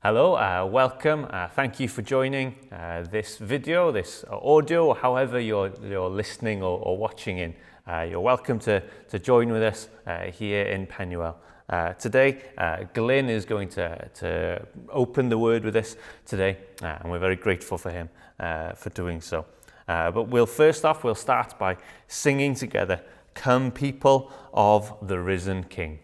Hello, welcome. Thank you for joining this video, this audio, or however you're listening or watching in. You're welcome to join with us here in Penuel. Today, Glyn is going to open the word with us today, and we're very grateful for him for doing so. But we'll start by singing together, "Come People of the Risen King."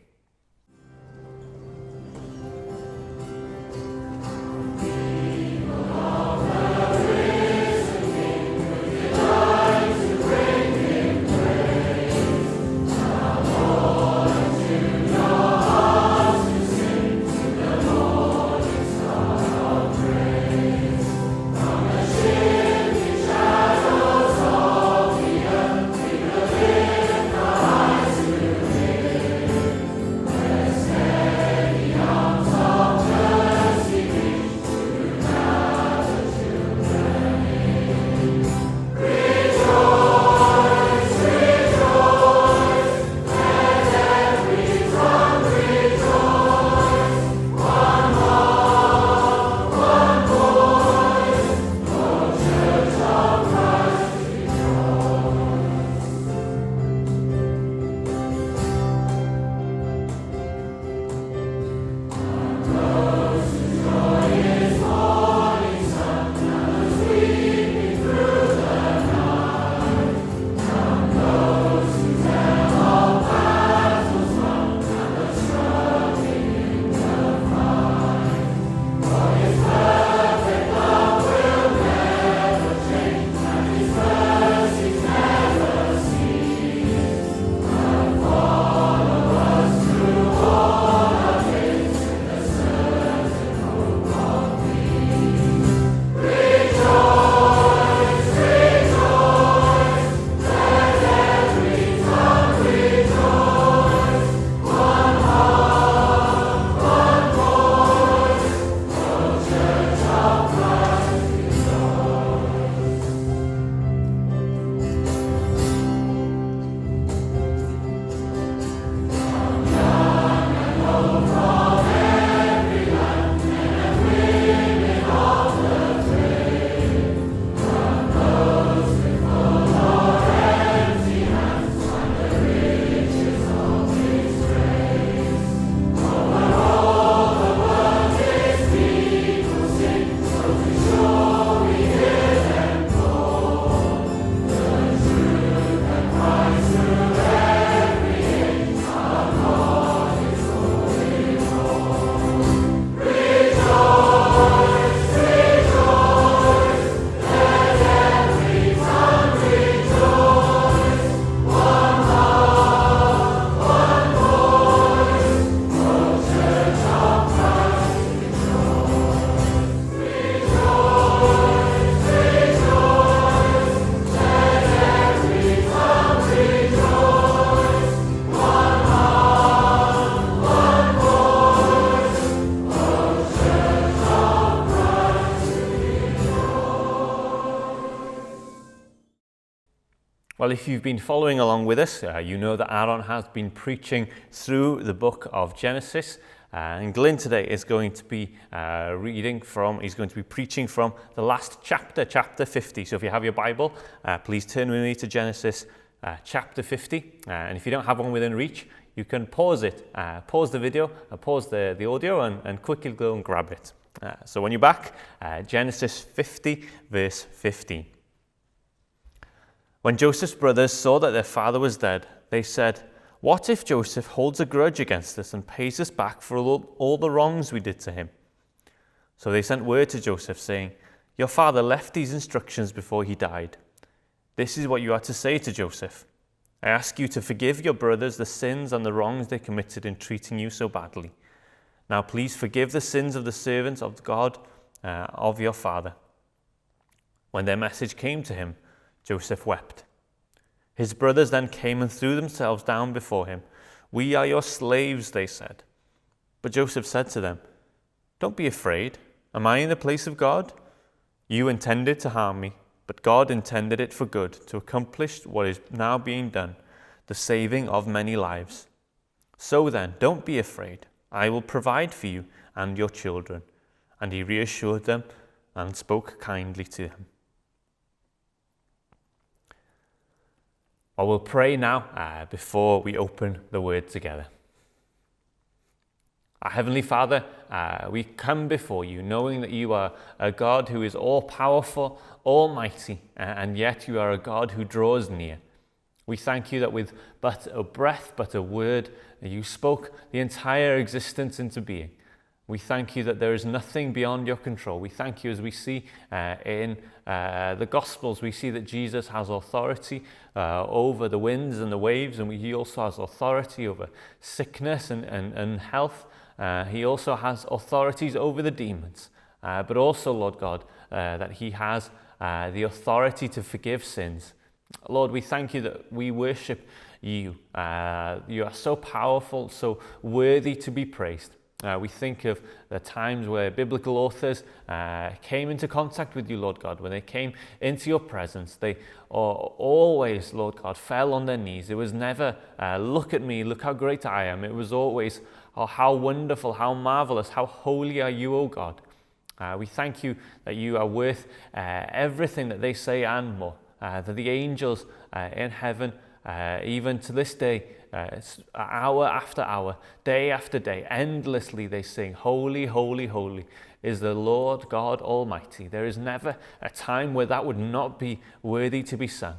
Well, if you've been following along with us, you know that Aaron has been preaching through the book of Genesis. And Glyn today is going to be preaching from the last chapter, chapter 50. So if you have your Bible, please turn with me to Genesis chapter 50. And if you don't have one within reach, you can pause the video, pause the audio, and quickly go and grab it. So when you're back, Genesis 50, verse 15. When Joseph's brothers saw that their father was dead, they said, "What if Joseph holds a grudge against us and pays us back for all the wrongs we did to him?" So they sent word to Joseph, saying, "Your father left these instructions before he died. This is what you are to say to Joseph. I ask you to forgive your brothers the sins and the wrongs they committed in treating you so badly. Now please forgive the sins of the servants of God, of your father." When their message came to him, Joseph wept. His brothers then came and threw themselves down before him. "We are your slaves," they said. But Joseph said to them, "Don't be afraid. Am I in the place of God? You intended to harm me, but God intended it for good, to accomplish what is now being done, the saving of many lives. So then, don't be afraid. I will provide for you and your children. And he reassured them and spoke kindly to them. I will pray now before we open the word together. Our Heavenly Father, we come before you knowing that you are a God who is all-powerful, almighty, and yet you are a God who draws near. We thank you that with but a breath, but a word, you spoke the entire existence into being. We thank you that there is nothing beyond your control. We thank you as we see in the Gospels, we see that Jesus has authority over the winds and the waves, and he also has authority over sickness and health. He also has authorities over the demons, but also, Lord God, that he has the authority to forgive sins. Lord, we thank you that we worship you. You are so powerful, so worthy to be praised. We think of the times where biblical authors came into contact with you, Lord God. When they came into your presence, they always, Lord God, fell on their knees. It was never, look at me, look how great I am. It was always, oh, how wonderful, how marvelous, how holy are you, O God. We thank you that you are worth everything that they say and more. That the angels in heaven, even to this day, hour after hour, day after day, endlessly they sing, holy, holy, holy is the Lord God Almighty. There is never a time where that would not be worthy to be sung.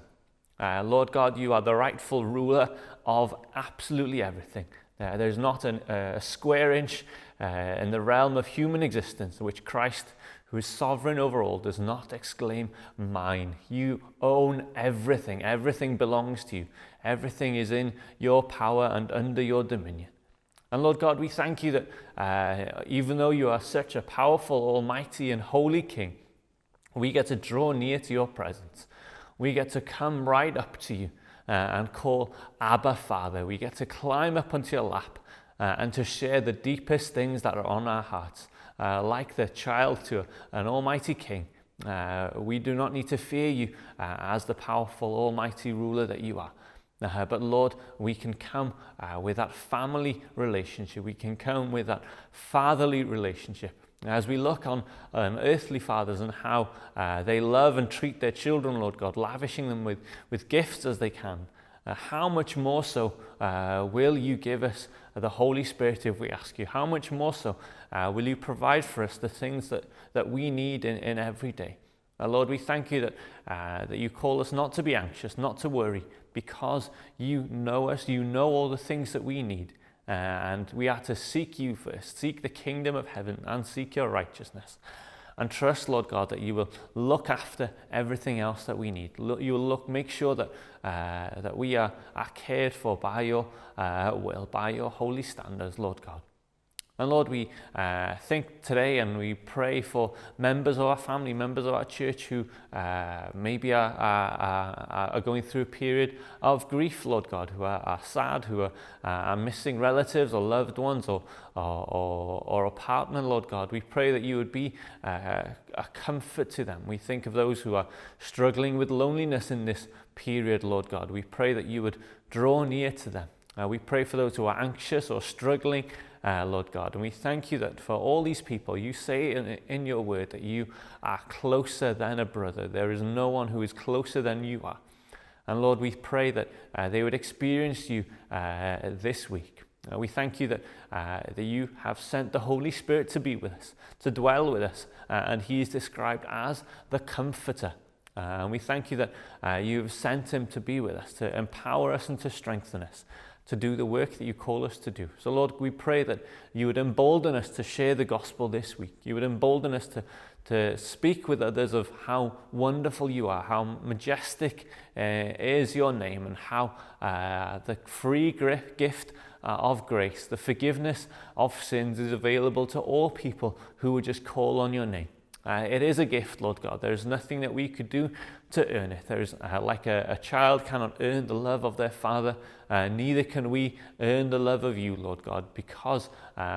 Lord God, you are the rightful ruler of absolutely everything. There's not a square inch in the realm of human existence in which Christ, who is sovereign over all, does not exclaim, mine. You own everything. Everything belongs to you. Everything is in your power and under your dominion. And Lord God, we thank you that even though you are such a powerful, almighty and holy King, we get to draw near to your presence. We get to come right up to you and call Abba Father. We get to climb up onto your lap and to share the deepest things that are on our hearts. Like the child to an almighty king, we do not need to fear you as the powerful, almighty ruler that you are. But Lord, we can come with that family relationship. We can come with that fatherly relationship. As we look on earthly fathers and how they love and treat their children, Lord God, lavishing them with gifts as they can, how much more so will you give us the Holy Spirit if we ask you? How much more so will you provide for us the things that we need in every day? Lord, we thank you that you call us not to be anxious, not to worry, because you know us, you know all the things that we need. And we are to seek you first, seek the kingdom of heaven and seek your righteousness. And trust, Lord God, that you will look after everything else that we need. You will make sure that we are cared for by your will, by your holy standards, Lord God. And Lord, we think today and we pray for members of our family, members of our church who maybe are going through a period of grief, Lord God, who are sad, who are missing relatives or loved ones or a partner, Lord God. We pray that you would be a comfort to them. We think of those who are struggling with loneliness in this period, Lord God. We pray that you would draw near to them. We pray for those who are anxious or struggling, Lord God. And we thank you that for all these people, you say in your word that you are closer than a brother. There is no one who is closer than you are. And Lord, we pray that they would experience you this week. We thank you that you have sent the Holy Spirit to be with us, to dwell with us, and he is described as the Comforter. And we thank you that you have sent him to be with us, to empower us and to strengthen us, to do the work that you call us to do. So Lord, we pray that you would embolden us to share the gospel this week. You would embolden us to speak with others of how wonderful you are, how majestic is your name, and how the free gift of grace, the forgiveness of sins is available to all people who would just call on your name. It is a gift, Lord God. There is nothing that we could do to earn it. There is like a child cannot earn the love of their father, neither can we earn the love of you, Lord God, because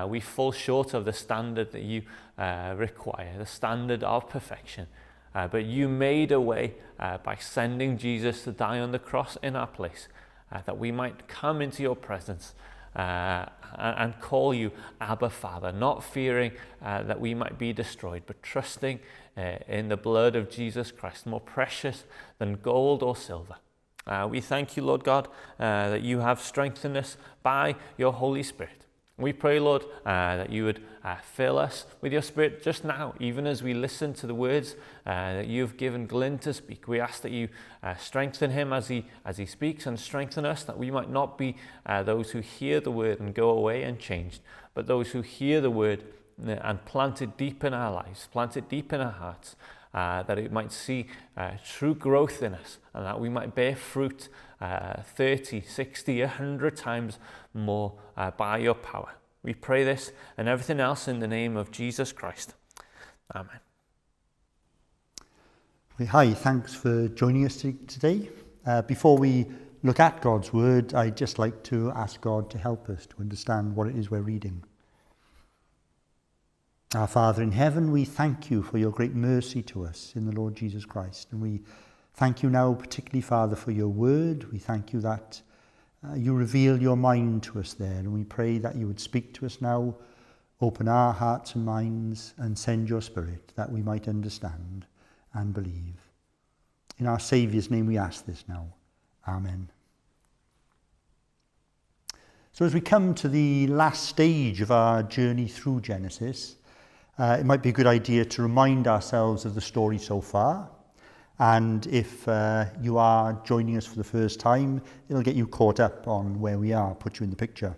we fall short of the standard that you require, the standard of perfection. But you made a way by sending Jesus to die on the cross in our place, that we might come into your presence and call you Abba Father, not fearing that we might be destroyed, but trusting in the blood of Jesus Christ, more precious than gold or silver. We thank you, Lord God, that you have strengthened us by your Holy Spirit. We pray, Lord, that you would fill us with your Spirit just now, even as we listen to the words that you've given Glyn to speak. We ask that you strengthen him as he speaks, and strengthen us, that we might not be those who hear the word and go away unchanged, but those who hear the word and plant it deep in our lives, plant it deep in our hearts, that it might see true growth in us, and that we might bear fruit 30, 60, 100 times more by your power. We pray this and everything else in the name of Jesus Christ. Amen. Hi, thanks for joining us today. Before we look at God's word, I'd just like to ask God to help us to understand what it is we're reading. Our Father in heaven, we thank you for your great mercy to us in the Lord Jesus Christ. And we thank you now particularly, Father, for your word. We thank you that you reveal your mind to us there. And we pray that you would speak to us now, open our hearts and minds, and send your Spirit that we might understand and believe. In our Saviour's name we ask this now. Amen. So as we come to the last stage of our journey through Genesis, it might be a good idea to remind ourselves of the story so far. And if you are joining us for the first time, it'll get you caught up on where we are, put you in the picture.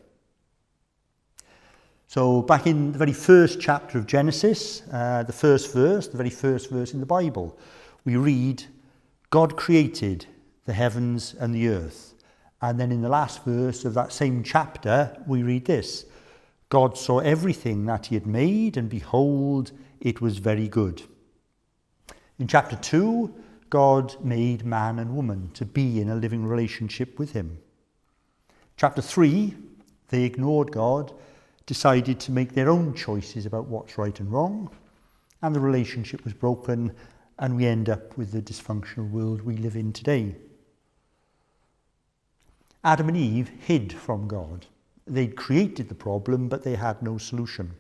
So back in the very first chapter of Genesis, the very first verse in the Bible, we read, God created the heavens and the earth. And then in the last verse of that same chapter, we read this, God saw everything that he had made, and behold, it was very good. In chapter 2, God made man and woman to be in a living relationship with him. Chapter 3, they ignored God, decided to make their own choices about what's right and wrong, and the relationship was broken, and we end up with the dysfunctional world we live in today. Adam and Eve hid from God. They'd created the problem, but they had no solution.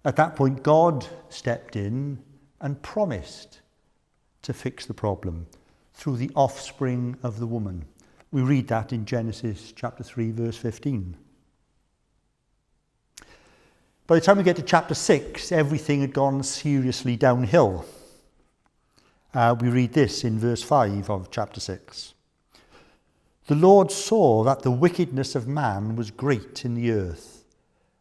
At that point, God stepped in and promised to fix the problem through the offspring of the woman. We read that in Genesis chapter 3, verse 15. By the time we get to chapter 6, everything had gone seriously downhill. We read this in verse 5 of chapter 6. The Lord saw that the wickedness of man was great in the earth,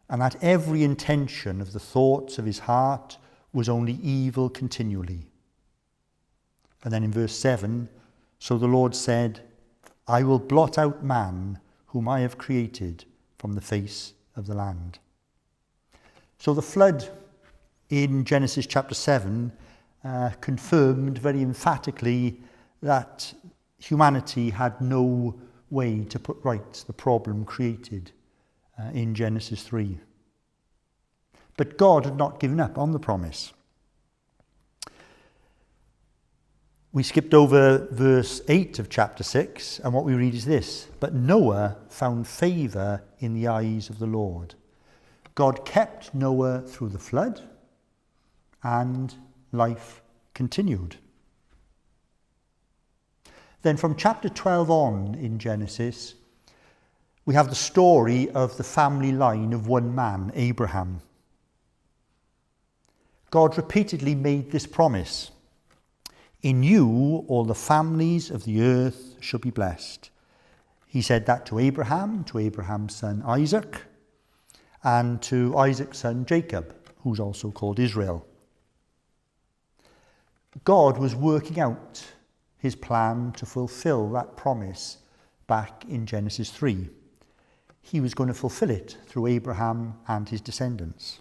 and that every intention of the thoughts of his heart was only evil continually. And then in verse 7, so the Lord said, I will blot out man whom I have created from the face of the land. So the flood in Genesis chapter 7 confirmed very emphatically that humanity had no way to put right the problem created in Genesis 3. But God had not given up on the promise. We skipped over verse 8 of chapter 6, and what we read is this, but Noah found favour in the eyes of the Lord. God kept Noah through the flood, and life continued. Then from chapter 12 on in Genesis, we have the story of the family line of one man, Abraham. God repeatedly made this promise. In you all the families of the earth shall be blessed. He said that to Abraham's son Isaac, and to Isaac's son Jacob, who's also called Israel. God was working out his plan to fulfill that promise back in Genesis 3. He was going to fulfill it through Abraham and his descendants.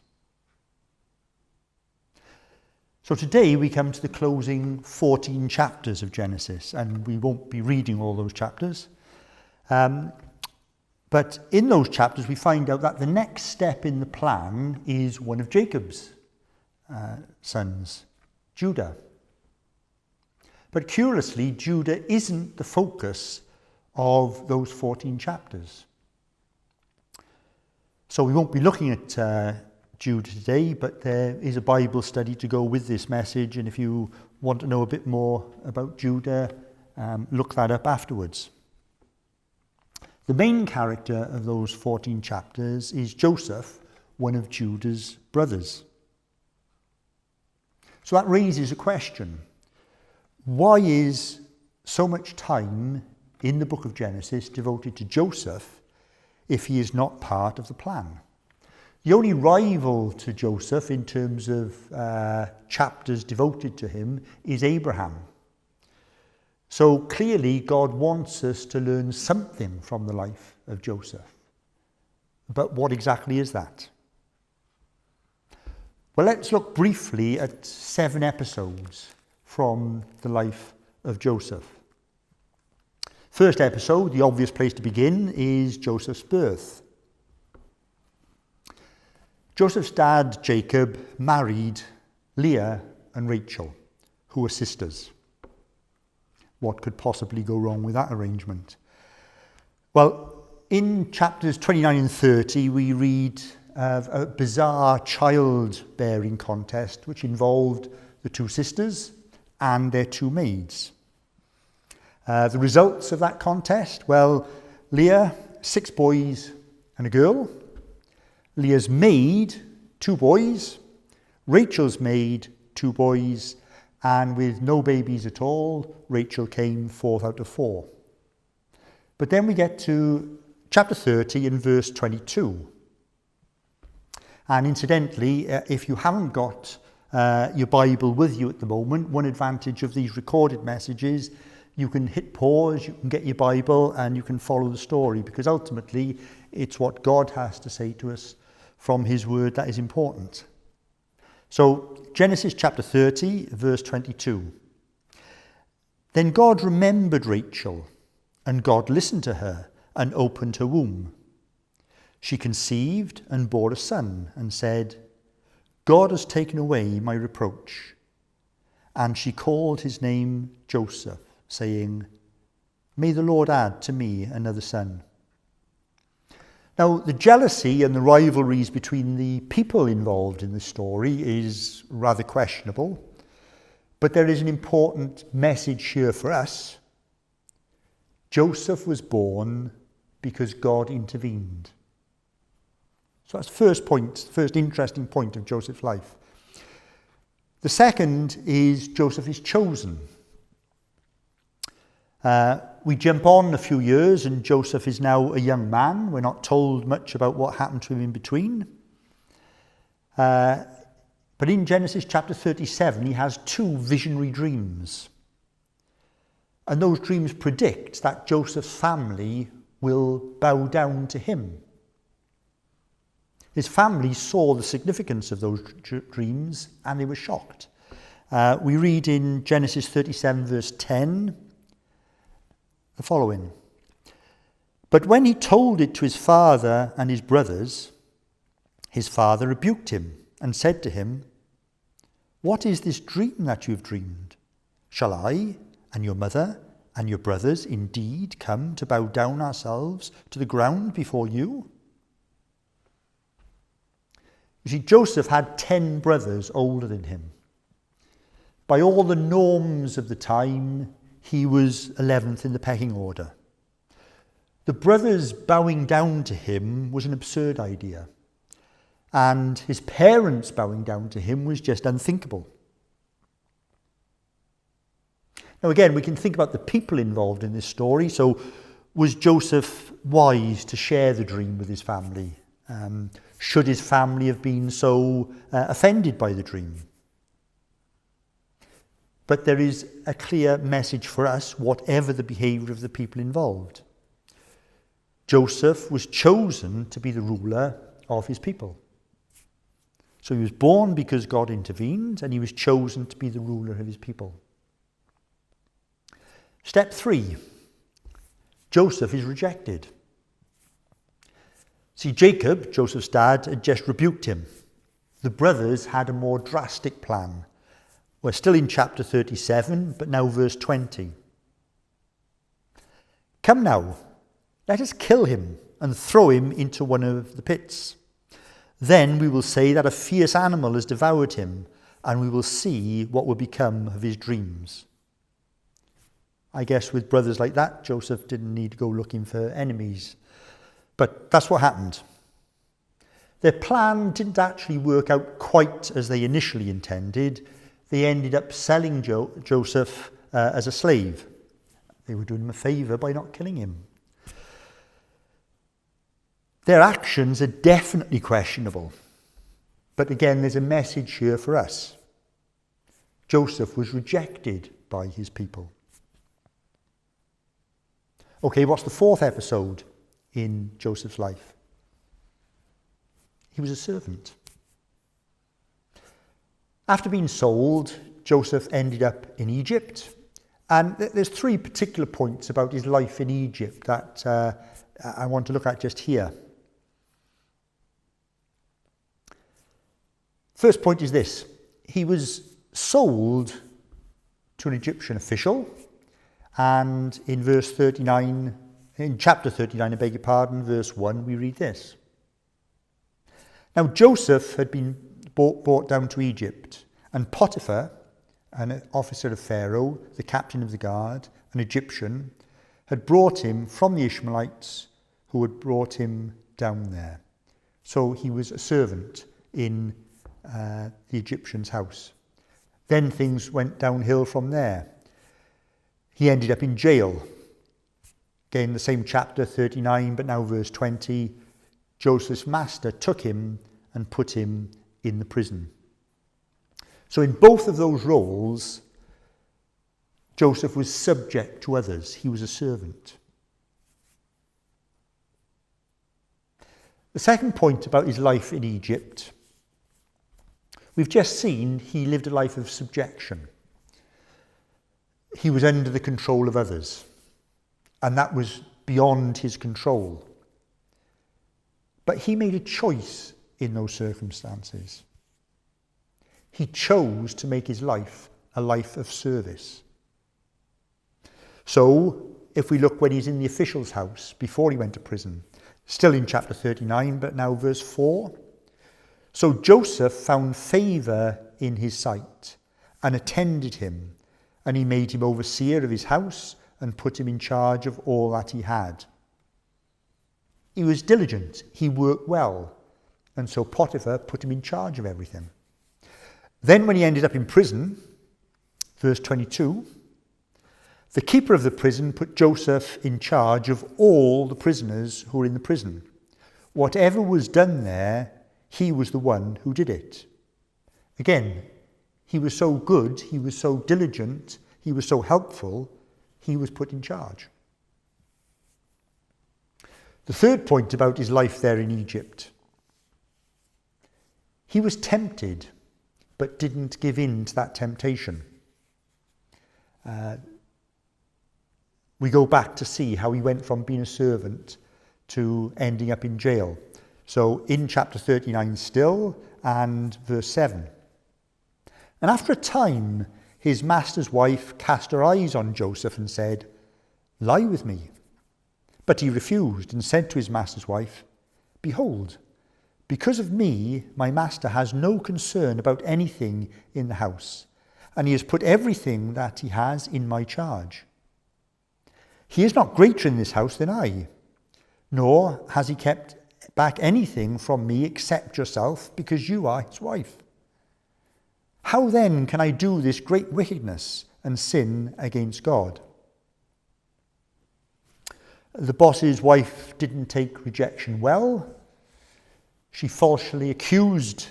So today we come to the closing 14 chapters of Genesis, and we won't be reading all those chapters. But in those chapters we find out that the next step in the plan is one of Jacob's sons, Judah. But curiously, Judah isn't the focus of those 14 chapters. So we won't be looking at Judah today, but there is a Bible study to go with this message, and if you want to know a bit more about Judah, look that up afterwards. The main character of those 14 chapters is Joseph, one of Judah's brothers. So that raises a question. Why is so much time in the book of Genesis devoted to Joseph if he is not part of the plan? The only rival to Joseph in terms of chapters devoted to him is Abraham. So clearly God wants us to learn something from the life of Joseph. But what exactly is that? Well, let's look briefly at 7 episodes from the life of Joseph. First episode, the obvious place to begin, is Joseph's birth. Joseph's dad, Jacob, married Leah and Rachel, who were sisters. What could possibly go wrong with that arrangement? Well, in chapters 29 and 30, we read of a bizarre childbearing contest which involved the 2 sisters and their 2 maids. The results of that contest, well, Leah, 6 boys and a girl. Leah's maid, 2 boys. Rachel's maid, 2 boys. And with no babies at all, Rachel came 4th out of 4. But then we get to chapter 30 and verse 22. And incidentally, if you haven't got your Bible with you at the moment, one advantage of these recorded messages, you can hit pause, you can get your Bible, and you can follow the story, because ultimately it's what God has to say to us from his word that is important. So Genesis chapter 30, verse 22. Then God remembered Rachel, and God listened to her and opened her womb. She conceived and bore a son and said, God has taken away my reproach. And she called his name Joseph, saying, May the Lord add to me another son. Now, the jealousy and the rivalries between the people involved in the story is rather questionable, but there is an important message here for us. Joseph was born because God intervened. So that's the first interesting point of Joseph's life. The second is Joseph is chosen. We jump on a few years and Joseph is now a young man. We're not told much about what happened to him in between. But in Genesis chapter 37, he has 2 visionary dreams. And those dreams predict that Joseph's family will bow down to him. His family saw the significance of those dreams and they were shocked. We read in Genesis 37 verse 10 the following. But when he told it to his father and his brothers, his father rebuked him and said to him, What is this dream that you have dreamed? Shall I and your mother and your brothers indeed come to bow down ourselves to the ground before you? You see, Joseph had 10 brothers older than him. By all the norms of the time, he was 11th in the pecking order. The brothers bowing down to him was an absurd idea, and his parents bowing down to him was just unthinkable. Now again, we can think about the people involved in this story. So was Joseph wise to share the dream with his family? Should his family have been so offended by the dream? But there is a clear message for us, whatever the behaviour of the people involved. Joseph was chosen to be the ruler of his people. So he was born because God intervened, and he was chosen to be the ruler of his people. Step 3. Joseph is rejected. See, Jacob, Joseph's dad, had just rebuked him. The brothers had a more drastic plan. We're still in chapter 37, but now verse 20. Come now, let us kill him and throw him into one of the pits. Then we will say that a fierce animal has devoured him, and we will see what will become of his dreams. I guess with brothers like that, Joseph didn't need to go looking for enemies. But that's what happened. Their plan didn't actually work out quite as they initially intended. They ended up selling Joseph as a slave. They were doing him a favour by not killing him. Their actions are definitely questionable. But again, there's a message here for us. Joseph was rejected by his people. Okay, what's the fourth episode in Joseph's life? He was a servant. After being sold, Joseph ended up in Egypt. And there's three particular points about his life in Egypt that I want to look at just here. First point is this. He was sold to an Egyptian official. And in chapter 39, I beg your pardon, verse 1, we read this. Now Joseph had been brought down to Egypt, and Potiphar, an officer of Pharaoh, the captain of the guard, an Egyptian, had brought him from the Ishmaelites who had brought him down there. So he was a servant in the Egyptian's house. Then things went downhill from there. He ended up in jail. Again, the same chapter 39, but now verse 20. Joseph's master took him and put him in the prison. So in both of those roles, Joseph was subject to others. He was a servant. The second point about his life in Egypt, we've just seen he lived a life of subjection. He was under the control of others, and that was beyond his control. But he made a choice in those circumstances. He chose to make his life a life of service. So, if we look when he's in the official's house, before he went to prison, still in chapter 39, but now verse 4. So Joseph found favour in his sight and attended him, and he made him overseer of his house and put him in charge of all that he had. He was diligent, he worked well, and so Potiphar put him in charge of everything. Then when he ended up in prison, verse 22, the keeper of the prison put Joseph in charge of all the prisoners who were in the prison. Whatever was done there, he was the one who did it. Again, he was so good, he was so diligent, he was so helpful, he was put in charge. The third point about his life there in Egypt. He was tempted, but didn't give in to that temptation. We go back to see how he went from being a servant to ending up in jail. So in chapter 39 still, and verse 7. And after a time, his master's wife cast her eyes on Joseph and said, "Lie with me." But he refused and said to his master's wife, "Behold, because of me, my master has no concern about anything in the house, and he has put everything that he has in my charge. He is not greater in this house than I, nor has he kept back anything from me except yourself, because you are his wife. How then can I do this great wickedness and sin against God?" The boss's wife didn't take rejection well. She falsely accused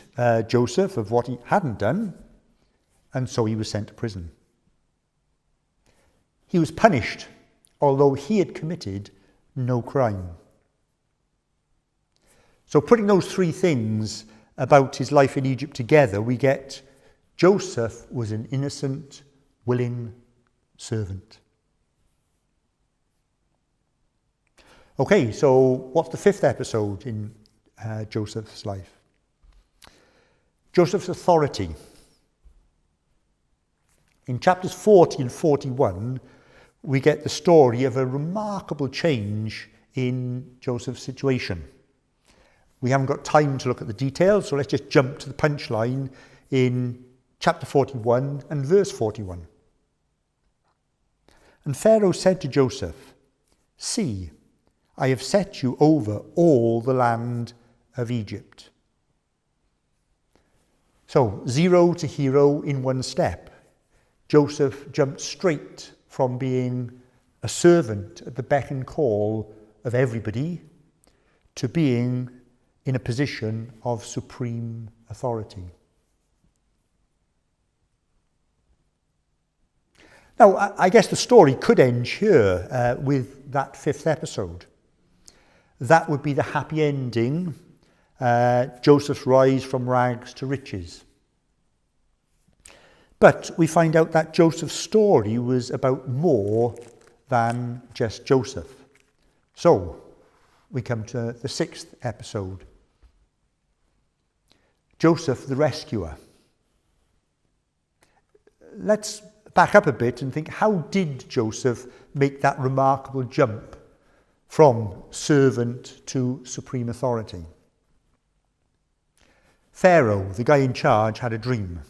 Joseph of what he hadn't done, and so he was sent to prison. He was punished, although he had committed no crime. So putting those three things about his life in Egypt together, we get Joseph was an innocent, willing servant. Okay, so what's the fifth episode in Joseph's life? Joseph's authority. In chapters 40 and 41, we get the story of a remarkable change in Joseph's situation. We haven't got time to look at the details, so let's just jump to the punchline in chapter 41 and verse 41. And Pharaoh said to Joseph, "See, I have set you over all the land of Egypt." So, 0 to hero in one step. Joseph jumped straight from being a servant at the beck and call of everybody to being in a position of supreme authority. Now, I guess the story could end here with that 5th episode. That would be the happy ending, Joseph's rise from rags to riches. But we find out that Joseph's story was about more than just Joseph. So, we come to the 6th episode. Joseph the rescuer. Let's back up a bit and think, how did Joseph make that remarkable jump from servant to supreme authority? Pharaoh, the guy in charge, had a dream.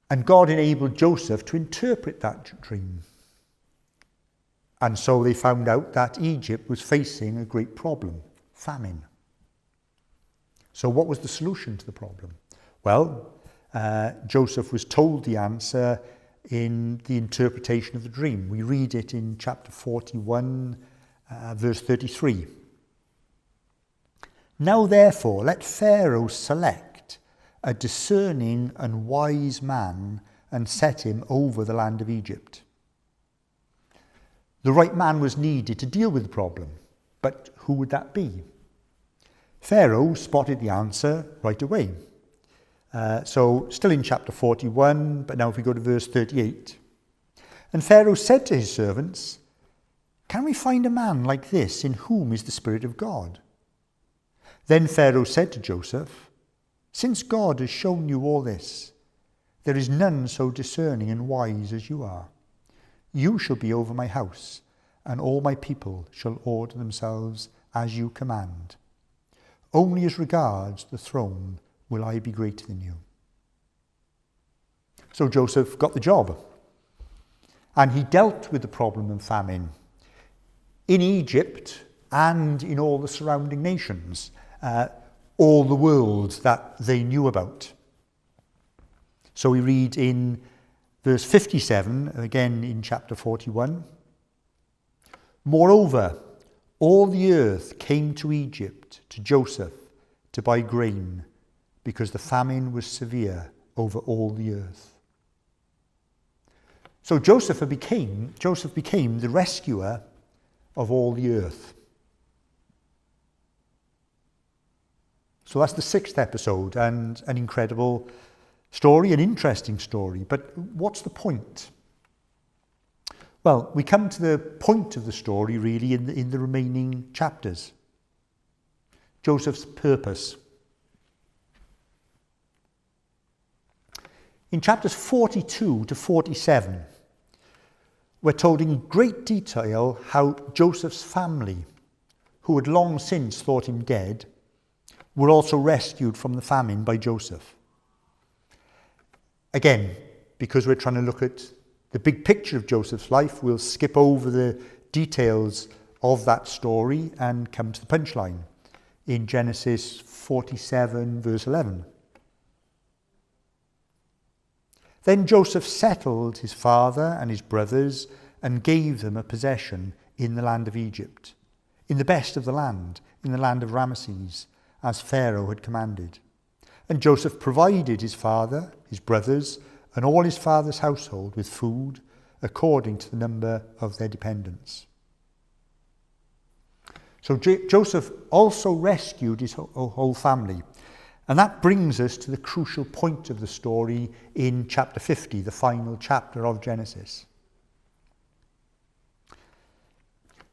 And God enabled Joseph to interpret that dream. And so they found out that Egypt was facing a great problem, famine. So what was the solution to the problem? Well, Joseph was told the answer in the interpretation of the dream. We read it in chapter 41, verse 33. Now therefore, let Pharaoh select a discerning and wise man and set him over the land of Egypt. The right man was needed to deal with the problem, but who would that be? Pharaoh spotted the answer right away. So still in chapter 41, but now if we go to verse 38. And Pharaoh said to his servants, "Can we find a man like this in whom is the Spirit of God?" Then Pharaoh said to Joseph, "Since God has shown you all this, there is none so discerning and wise as you are. You shall be over my house, and all my people shall order themselves as you command. Only as regards the throne will I be greater than you." So Joseph got the job. And he dealt with the problem of famine in Egypt and in all the surrounding nations, all the worlds that they knew about. So we read in verse 57, again in chapter 41, "Moreover, all the earth came to Egypt, to Joseph, to buy grain, because the famine was severe over all the earth." So Joseph became the rescuer of all the earth. So that's the 6th episode, and an incredible story, an interesting story. But what's the point? Well, we come to the point of the story really in the remaining chapters. Joseph's purpose. In chapters 42 to 47, we're told in great detail how Joseph's family, who had long since thought him dead, were also rescued from the famine by Joseph. Again, because we're trying to look at the big picture of Joseph's life, we'll skip over the details of that story and come to the punchline in Genesis 47, verse 11. Then Joseph settled his father and his brothers and gave them a possession in the land of Egypt, in the best of the land, in the land of Ramesses, as Pharaoh had commanded. And Joseph provided his father, his brothers, and all his father's household with food according to the number of their dependents. So Joseph also rescued his whole family. And that brings us to the crucial point of the story in chapter 50, the final chapter of Genesis.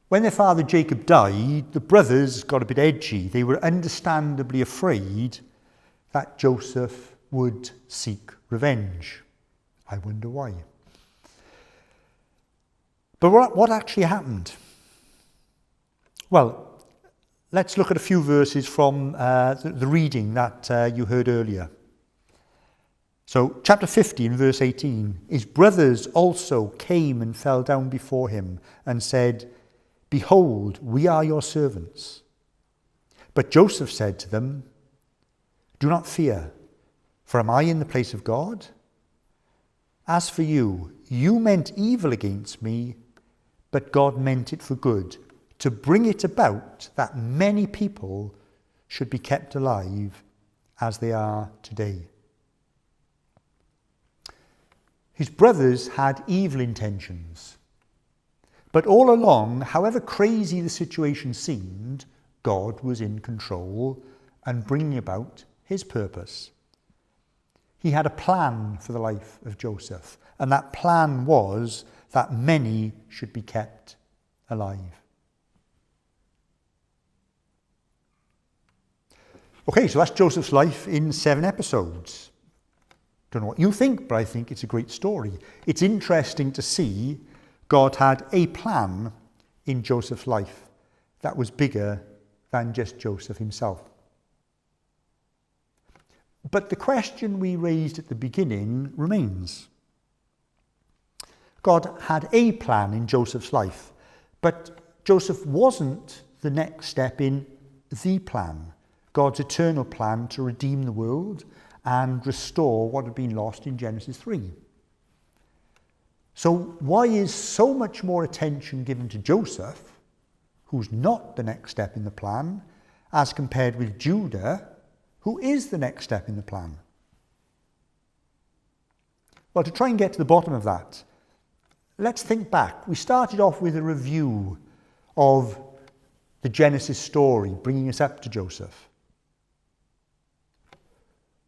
When their father Jacob died, the brothers got a bit edgy. They were understandably afraid that Joseph would seek revenge. I wonder why. But what actually happened? Well, let's look at a few verses from the reading that you heard earlier. So, chapter 15, verse 18. His brothers also came and fell down before him and said, "Behold, we are your servants." But Joseph said to them, "Do not fear, for am I in the place of God? As for you, you meant evil against me, but God meant it for good, to bring it about that many people should be kept alive as they are today." His brothers had evil intentions. But all along, however crazy the situation seemed, God was in control and bringing about his purpose. He had a plan for the life of Joseph, and that plan was that many should be kept alive. Okay, so that's Joseph's life in 7 episodes. Don't know what you think, but I think it's a great story. It's interesting to see God had a plan in Joseph's life that was bigger than just Joseph himself. But the question we raised at the beginning remains. God had a plan in Joseph's life, but Joseph wasn't the next step in the plan, God's eternal plan to redeem the world and restore what had been lost in Genesis 3. So why is so much more attention given to Joseph, who's not the next step in the plan, as compared with Judah, who is the next step in the plan? Well, to try and get to the bottom of that, let's think back. We started off with a review of the Genesis story, bringing us up to Joseph.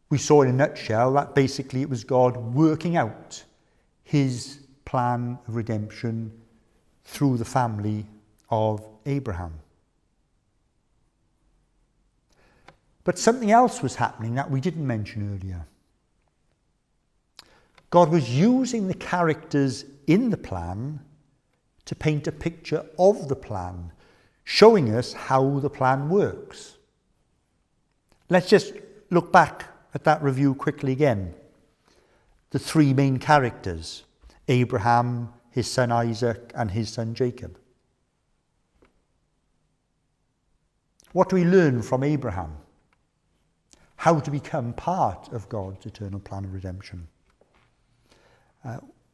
We saw in a nutshell that basically it was God working out his plan of redemption through the family of Abraham. But something else was happening that we didn't mention earlier. God was using the characters in the plan to paint a picture of the plan, showing us how the plan works. Let's just look back at that review quickly again. The 3 main characters, Abraham, his son Isaac, and his son Jacob. What do we learn from Abraham? How to become part of God's eternal plan of redemption.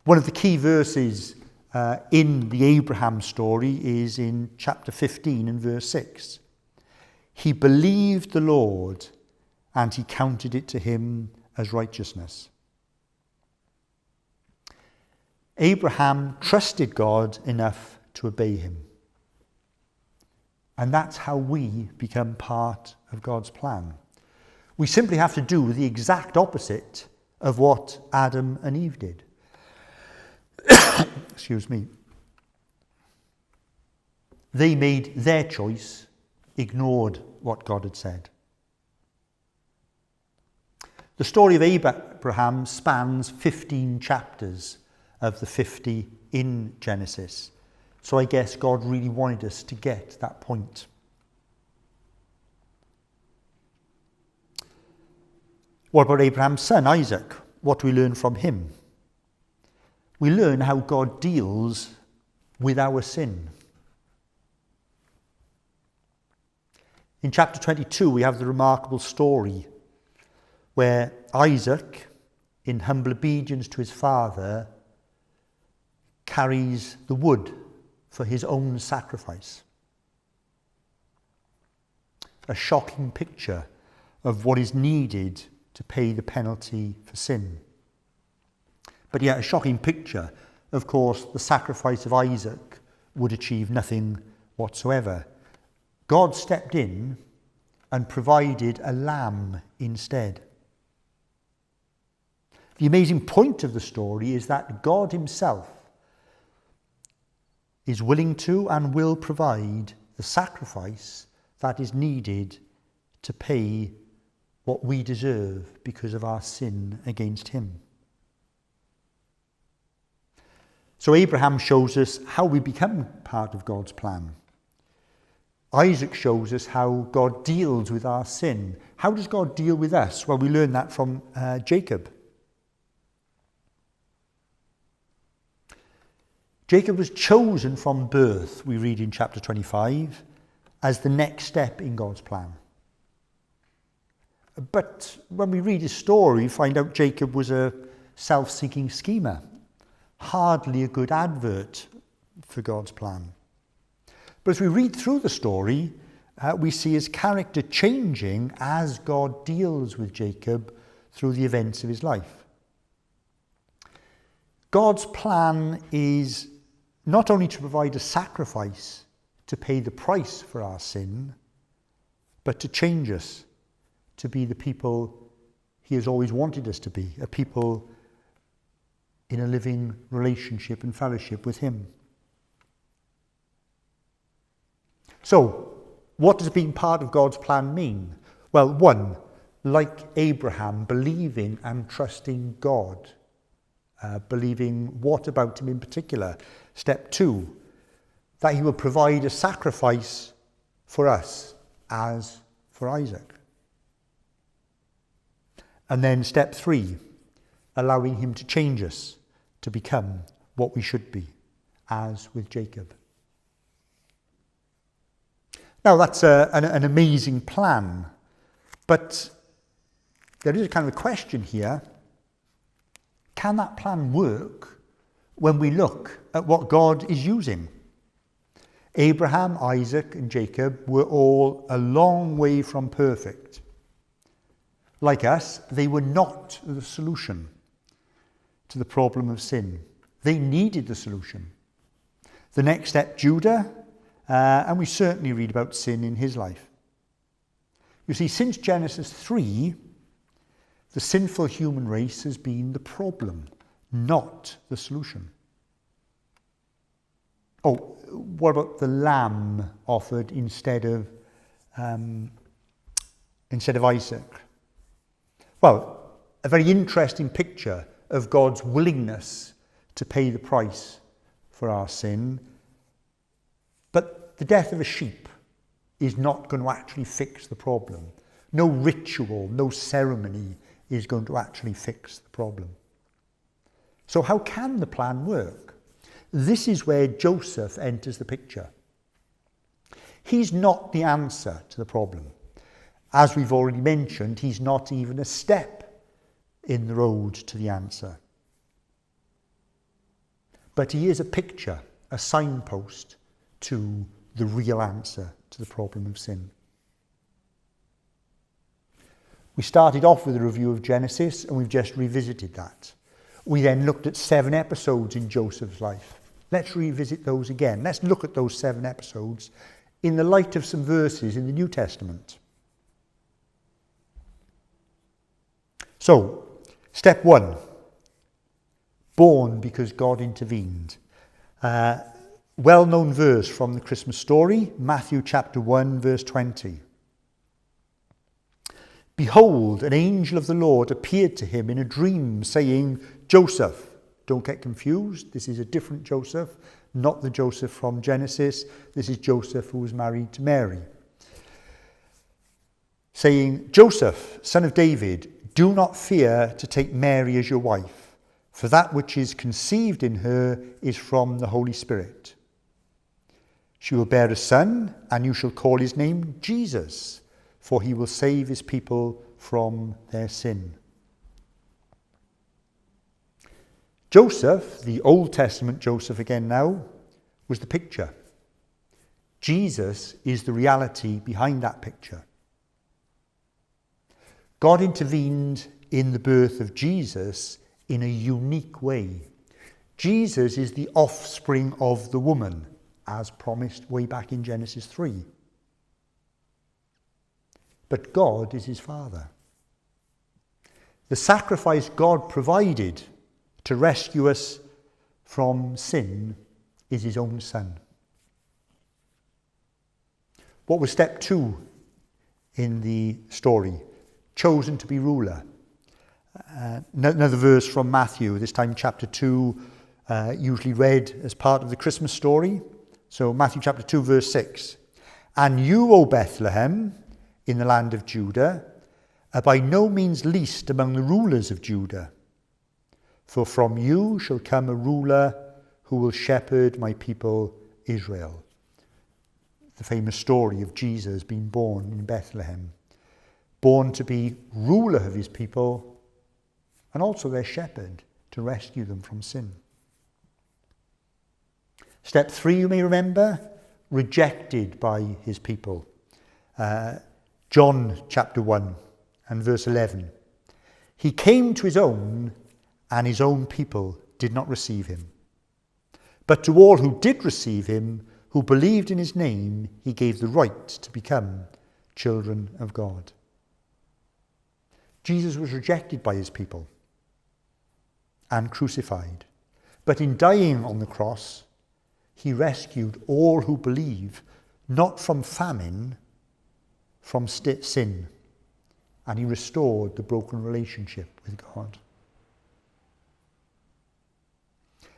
One of the key verses in the Abraham story is in chapter 15 and verse 6. He believed the Lord, and he counted it to him as righteousness. Abraham trusted God enough to obey him. And that's how we become part of God's plan. We simply have to do the exact opposite of what Adam and Eve did. Excuse me. They made their choice, ignored what God had said. The story of Abraham spans 15 chapters of the 50 in Genesis. So I guess God really wanted us to get that point. What about Abraham's son, Isaac? What do we learn from him? We learn how God deals with our sin. In chapter 22, we have the remarkable story where Isaac, in humble obedience to his father, carries the wood for his own sacrifice. A shocking picture of what is needed to pay the penalty for sin. But yet a shocking picture, of course, the sacrifice of Isaac would achieve nothing whatsoever. God stepped in and provided a lamb instead. The amazing point of the story is that God himself is willing to and will provide the sacrifice that is needed to pay what we deserve because of our sin against him. So Abraham shows us how we become part of God's plan. Isaac shows us how God deals with our sin. How does God deal with us? Well, we learn that from Jacob. Jacob was chosen from birth, we read in chapter 25, as the next step in God's plan. But when we read his story, we find out Jacob was a self-seeking schemer, hardly a good advert for God's plan. But as we read through the story, we see his character changing as God deals with Jacob through the events of his life. God's plan is not only to provide a sacrifice to pay the price for our sin, but to change us to be the people he has always wanted us to be, a people in a living relationship and fellowship with him. So, what does being part of God's plan mean? Well, one, like Abraham, believing and trusting God. Believing what about him in particular? Step 2, that he will provide a sacrifice for us as for Isaac. And then step 3, allowing him to change us to become what we should be, as with Jacob. Now that's an amazing plan, but there is a kind of a question here. Can that plan work when we look at what God is using? Abraham, Isaac, and Jacob were all a long way from perfect. Like us, they were not the solution to the problem of sin. They needed the solution. The next step, Judah, and we certainly read about sin in his life. You see, since Genesis 3, the sinful human race has been the problem, not the solution. Oh, what about the lamb offered instead of Isaac? Well, a very interesting picture of God's willingness to pay the price for our sin. But the death of a sheep is not going to actually fix the problem. No ritual, no ceremony is going to actually fix the problem. So how can the plan work? This is where Joseph enters the picture. He's not the answer to the problem. As we've already mentioned, he's not even a step in the road to the answer. But he is a picture, a signpost to the real answer to the problem of sin. We started off with a review of Genesis, and we've just revisited that. We then looked at 7 episodes in Joseph's life. Let's revisit those again. Let's look at those 7 episodes in the light of some verses in the New Testament. So, step 1, born because God intervened. Well-known verse from the Christmas story, Matthew chapter 1, verse 20. Behold, an angel of the Lord appeared to him in a dream, saying, Joseph, don't get confused, this is a different Joseph, not the Joseph from Genesis. This is Joseph who was married to Mary. Saying, Joseph, son of David, do not fear to take Mary as your wife, for that which is conceived in her is from the Holy Spirit. She will bear a son, and you shall call his name Jesus, for he will save his people from their sin. Joseph, the Old Testament Joseph again now, was the picture. Jesus is the reality behind that picture. God intervened in the birth of Jesus in a unique way. Jesus is the offspring of the woman, as promised way back in Genesis 3. But God is his Father. The sacrifice God provided to rescue us from sin is his own Son. What was step 2 in the story? Chosen to be ruler. Another verse from Matthew, this time chapter 2, usually read as part of the Christmas story. So Matthew chapter 2, verse 6. And you, O Bethlehem, in the land of Judah, are by no means least among the rulers of Judah. For from you shall come a ruler who will shepherd my people Israel. The famous story of Jesus being born in Bethlehem, born to be ruler of his people and also their shepherd to rescue them from sin. Step 3, you may remember, rejected by his people. John chapter 1 and verse 11. He came to his own, and his own people did not receive him. But to all who did receive him, who believed in his name, he gave the right to become children of God. Jesus was rejected by his people and crucified. But in dying on the cross, he rescued all who believe, not from famine, from sin. And he restored the broken relationship with God.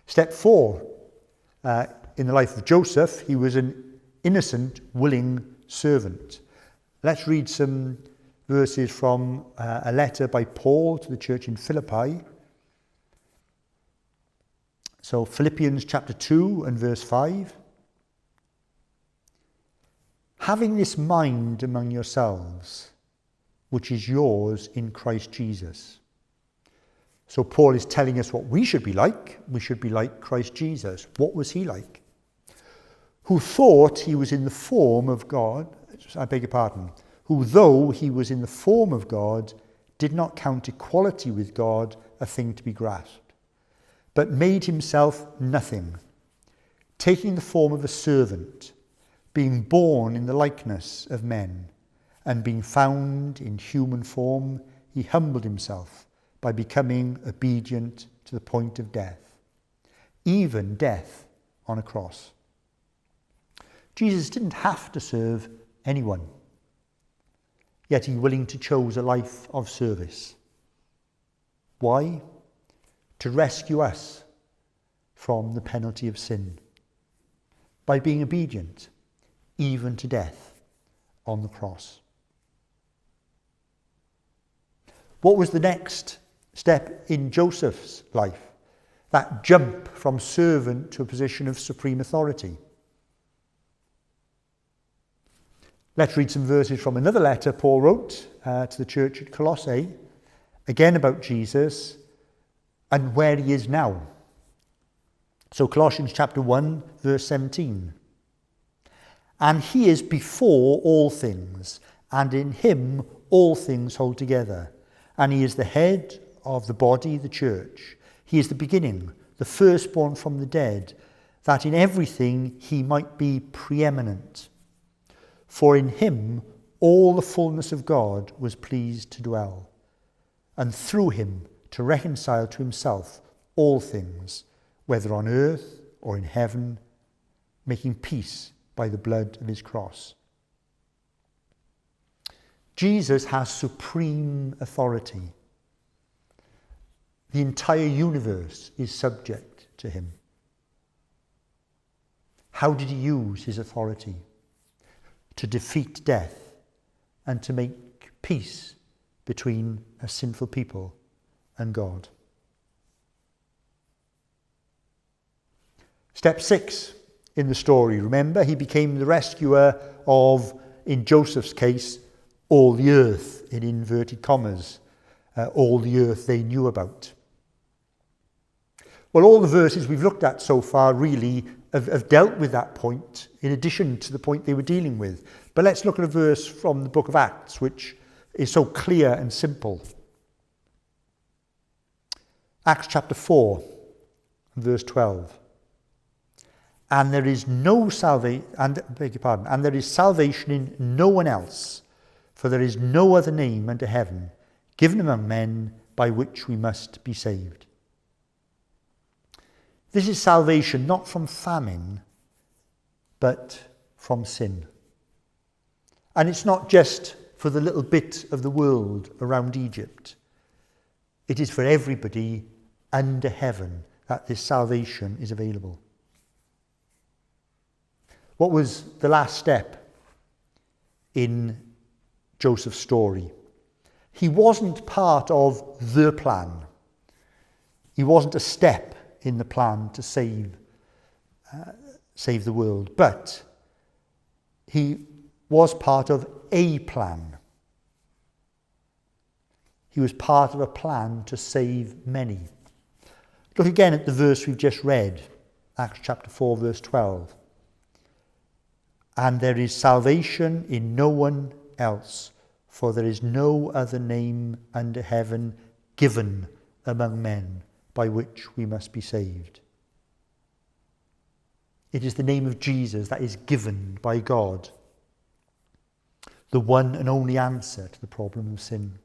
Step 4, in the life of Joseph, he was an innocent, willing servant. Let's read some verses from a letter by Paul to the church in Philippi. So Philippians chapter 2 and verse 5. Having this mind among yourselves, which is yours in Christ Jesus. So Paul is telling us what we should be like. We should be like Christ Jesus. What was he like? Who thought he was in the form of God, who though he was in the form of God, did not count equality with God a thing to be grasped, but made himself nothing, taking the form of a servant, being born in the likeness of men, and being found in human form, he humbled himself by becoming obedient to the point of death, even death on a cross. Jesus didn't have to serve anyone, yet he willingly chose a life of service. Why? To rescue us from the penalty of sin, by being obedient, even to death on the cross. What was the next step in Joseph's life? That jump from servant to a position of supreme authority. Let's read some verses from another letter Paul wrote to the church at Colossae, again about Jesus and where he is now. So Colossians chapter 1, verse 17. And he is before all things, and in him all things hold together. And he is the head of the body, the church. He is the beginning, the firstborn from the dead, that in everything he might be preeminent. For in him all the fullness of God was pleased to dwell, and through him to reconcile to himself all things, whether on earth or in heaven, making peace by the blood of his cross. Jesus has supreme authority. The entire universe is subject to him. How did he use his authority? To defeat death and to make peace between a sinful people and God. Step 6 in the story, remember, he became the rescuer of, in Joseph's case, all the earth, in inverted commas, all the earth they knew about. Well, all the verses we've looked at so far really have dealt with that point, in addition to the point they were dealing with. But let's look at a verse from the book of Acts, which is so clear and simple. Acts chapter 4, verse 12. And there is and there is salvation in no one else, for there is no other name under heaven given among men by which we must be saved. This is salvation not from famine, but from sin. And it's not just for the little bit of the world around Egypt. It is for everybody under heaven that this salvation is available. What was the last step in Joseph's story. He wasn't part of the plan. He wasn't a step in the plan to save the world, but he was part of a plan. He was part of a plan to save many. Look again at the verse we've just read, Acts chapter 4, verse 12. And there is salvation in no one else, for there is no other name under heaven given among men by which we must be saved. It is the name of Jesus that is given by God, the one and only answer to the problem of sin.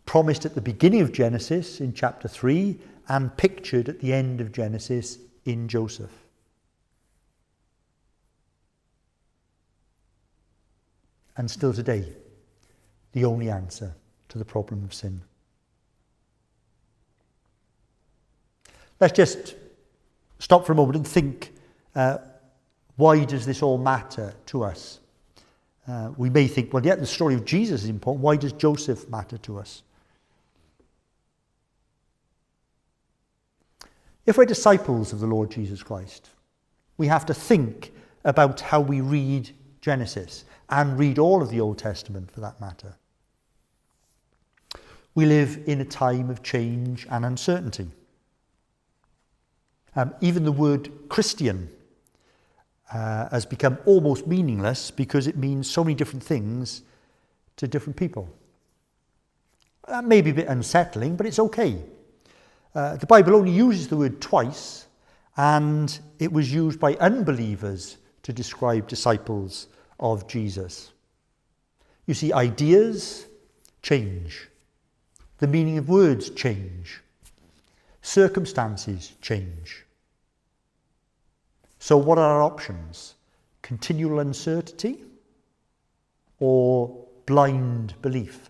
Promised at the beginning of Genesis in chapter 3 and pictured at the end of Genesis in Joseph. And still today, the only answer to the problem of sin. Let's just stop for a moment and think, why does this all matter to us? We may think, well, yeah, the story of Jesus is important. Why does Joseph matter to us? If we're disciples of the Lord Jesus Christ, we have to think about how we read Genesis and read all of the Old Testament for that matter. We live in a time of change and uncertainty. Even the word Christian has become almost meaningless because it means so many different things to different people. That may be a bit unsettling, but it's okay. The Bible only uses the word twice, and it was used by unbelievers to describe disciples of Jesus. You see, ideas change. The meaning of words change. Circumstances change. So what are our options? Continual uncertainty or blind belief?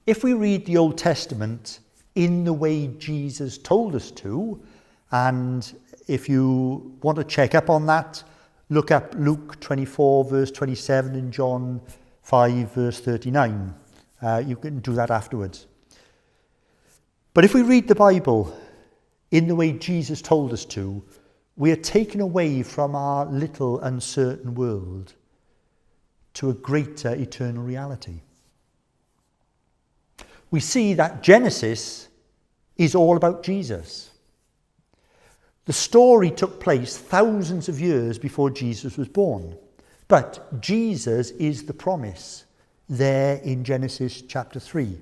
If we read the Old Testament in the way Jesus told us to, and if you want to check up on that, look up Luke 24 verse 27 and John 5 verse 39. You can do that afterwards. But if we read the Bible in the way Jesus told us to, we are taken away from our little uncertain world to a greater eternal reality. We see that Genesis is all about Jesus. The story took place thousands of years before Jesus was born. But Jesus is the promise there in Genesis chapter 3.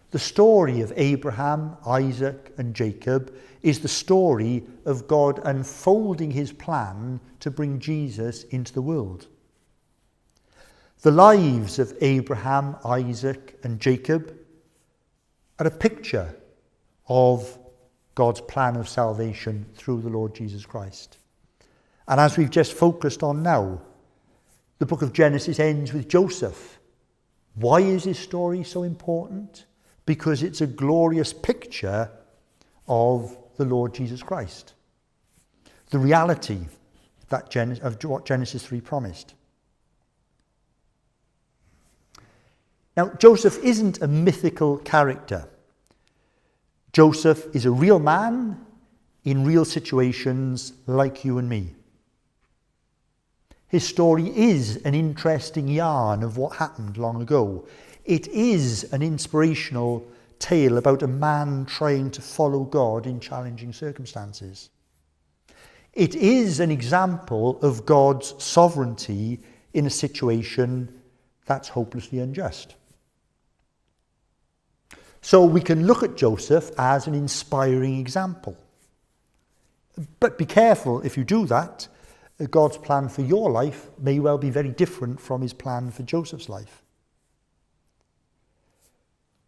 The story of Abraham, Isaac, and Jacob is the story of God unfolding his plan to bring Jesus into the world. The lives of Abraham, Isaac, and Jacob are a picture of God's plan of salvation through the Lord Jesus Christ. And as we've just focused on now, the book of Genesis ends with Joseph. Why is his story so important? Because it's a glorious picture of the Lord Jesus Christ. The reality of what Genesis 3 promised. Now, Joseph isn't a mythical character. Joseph is a real man in real situations like you and me. His story is an interesting yarn of what happened long ago. It is an inspirational tale about a man trying to follow God in challenging circumstances. It is an example of God's sovereignty in a situation that's hopelessly unjust. So we can look at Joseph as an inspiring example. But be careful if you do that. God's plan for your life may well be very different from his plan for Joseph's life.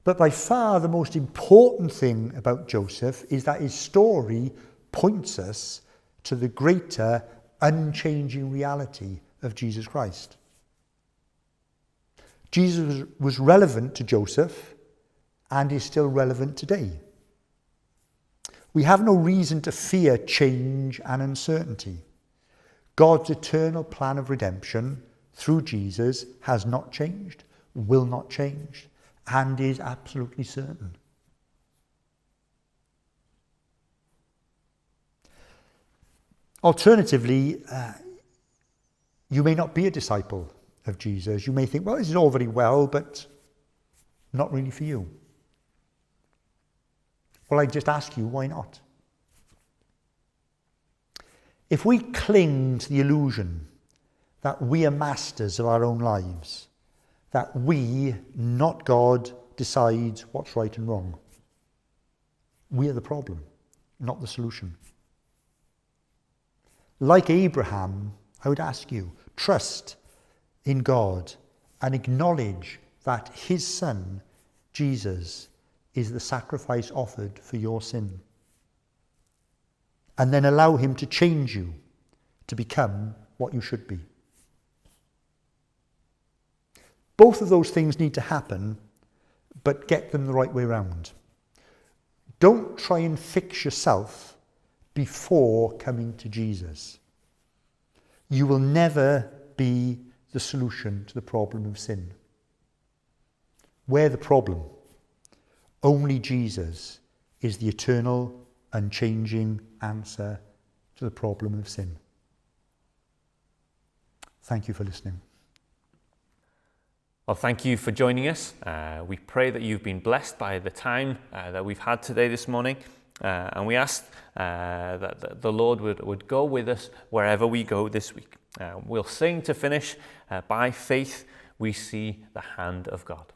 But by far the most important thing about Joseph is that his story points us to the greater, unchanging reality of Jesus Christ. Jesus was relevant to Joseph and is still relevant today. We have no reason to fear change and uncertainty. God's eternal plan of redemption through Jesus has not changed, will not change, and is absolutely certain. Alternatively, you may not be a disciple of Jesus. You may think, well, this is all very well, but not really for you. Well, I just ask you, why not? If we cling to the illusion that we are masters of our own lives, that we, not God, decides what's right and wrong, we are the problem, not the solution. Like Abraham, I would ask you, trust in God and acknowledge that his son, Jesus, is the sacrifice offered for your sin. And then allow him to change you to become what you should be. Both of those things need to happen, but get them the right way round. Don't try and fix yourself before coming to Jesus. You will never be the solution to the problem of sin. We're the problem. Only Jesus is the eternal, unchanging answer to the problem of sin. Thank you for listening. Well, thank you for joining us. We pray that you've been blessed by the time that we've had today this morning. And we ask that the Lord would go with us wherever we go this week. We'll sing to finish, by faith we see the hand of God.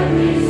Praise